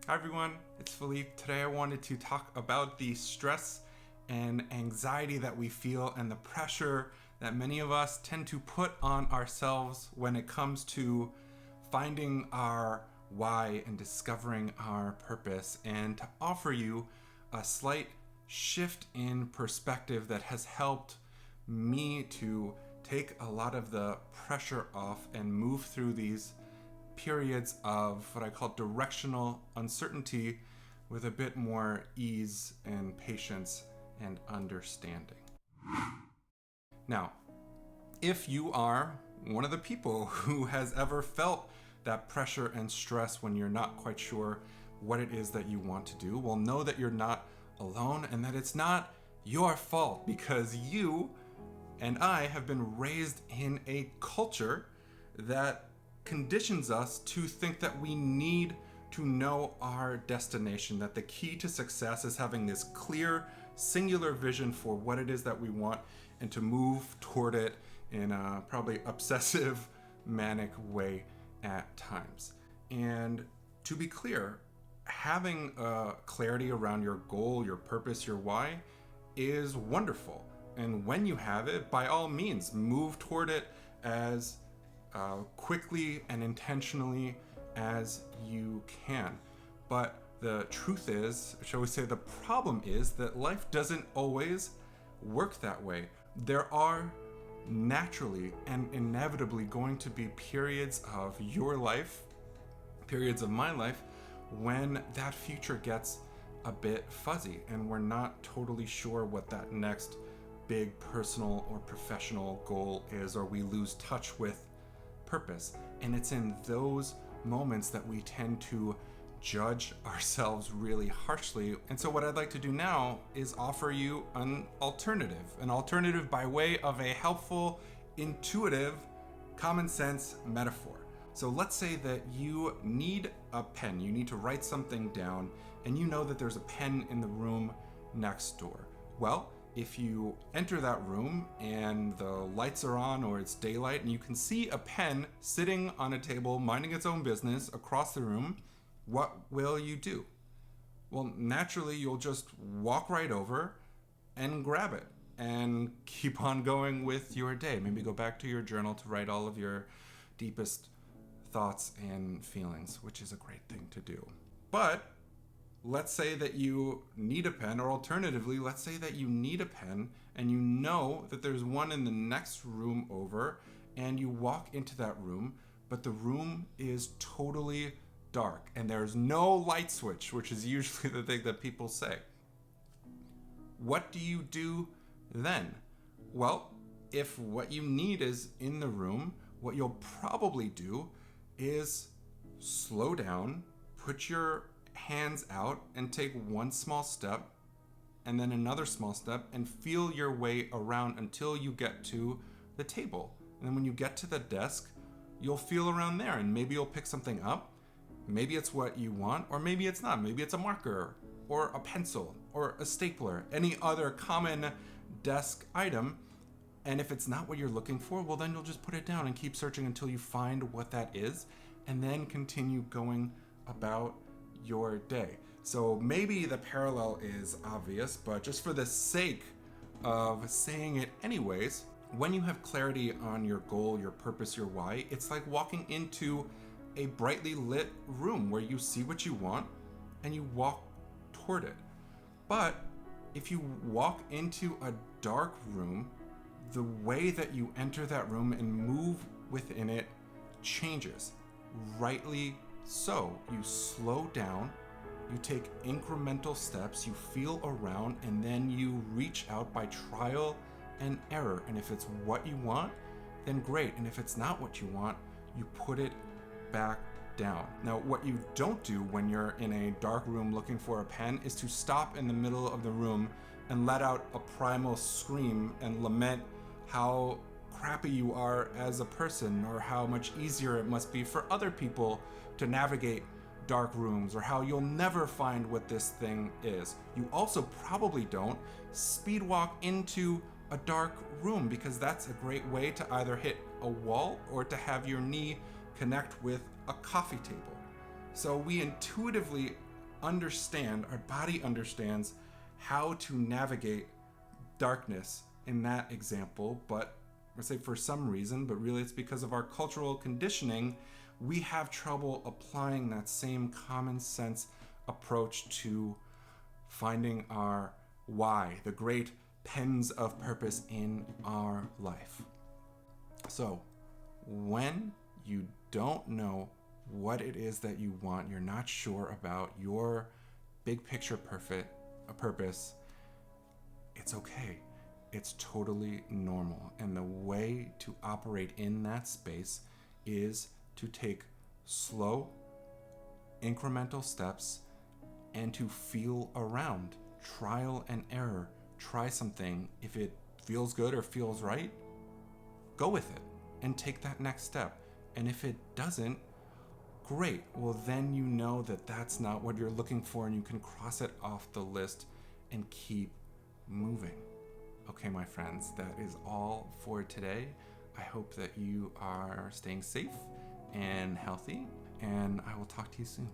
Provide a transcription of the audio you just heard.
Hi everyone, it's Philippe. Today I wanted to talk about the stress and anxiety that we feel and the pressure that many of us tend to put on ourselves when it comes to finding our why and discovering our purpose, and to offer you a slight shift in perspective that has helped me to take a lot of the pressure off and move through these periods of what I call directional uncertainty with a bit more ease and patience and understanding. Now, if you are one of the people who has ever felt that pressure and stress when you're not quite sure what it is that you want to do, well, know that you're not alone and that it's not your fault, because you and I have been raised in a culture that conditions us to think that we need to know our destination, that the key to success is having this clear, singular vision for what it is that we want and to move toward it in a probably obsessive, manic way at times. And to be clear, having clarity around your goal, your purpose, your why is wonderful. And when you have it, by all means, move toward it as quickly and intentionally as you can. But the truth is, shall we say, the problem is that life doesn't always work that way. There are naturally and inevitably going to be periods of your life, periods of my life, when that future gets a bit fuzzy and we're not totally sure what that next big personal or professional goal is, or we lose touch with purpose. And it's in those moments that we tend to judge ourselves really harshly. And so what I'd like to do now is offer you an alternative by way of a helpful, intuitive, common sense metaphor. So let's say that you need a pen, you need to write something down, and you know that there's a pen in the room next door. Well, if you enter that room and the lights are on or it's daylight and you can see a pen sitting on a table minding its own business across the room, what will you do? Well, naturally, you'll just walk right over and grab it and keep on going with your day. Maybe go back to your journal to write all of your deepest thoughts and feelings, which is a great thing to do. But let's say that you need a pen, or alternatively, let's say that you need a pen and you know that there's one in the next room over, and you walk into that room, but the room is totally dark and there's no light switch, which is usually the thing that people say. What do you do then? Well, if what you need is in the room, what you'll probably do is slow down, put your hands out and take one small step and then another small step and feel your way around until you get to the table. And then when you get to the desk, you'll feel around there and maybe you'll pick something up. Maybe it's what you want, or maybe it's not. Maybe it's a marker or a pencil or a stapler, any other common desk item. And if it's not what you're looking for, well, then you'll just put it down and keep searching until you find what that is, and then continue going about your day. So maybe the parallel is obvious, but just for the sake of saying it anyways, when you have clarity on your goal, your purpose, your why, it's like walking into a brightly lit room where you see what you want and you walk toward it. But if you walk into a dark room, the way that you enter that room and move within it changes. Rightly so. You slow down, you take incremental steps, you feel around, and then you reach out by trial and error. And if it's what you want, then great. And if it's not what you want, you put it back down. Now, what you don't do when you're in a dark room looking for a pen is to stop in the middle of the room and let out a primal scream and lament how crappy you are as a person, or how much easier it must be for other people to navigate dark rooms, or how you'll never find what this thing is. You also probably don't speed walk into a dark room, because that's a great way to either hit a wall or to have your knee connect with a coffee table. So we intuitively our body understands how to navigate darkness in that example, but let's say for some reason, but really it's because of our cultural conditioning, we have trouble applying that same common sense approach to finding our why, the great pens of purpose in our life. So, when you don't know what it is that you want, you're not sure about your big picture purpose, it's okay. It's totally normal. And the way to operate in that space is to take slow, incremental steps and to feel around. Trial and error. Try something. If it feels good or feels right, go with it and take that next step. And if it doesn't, great. Well, then you know that that's not what you're looking for and you can cross it off the list and keep moving. Okay, my friends, that is all for today. I hope that you are staying safe and healthy, and I will talk to you soon.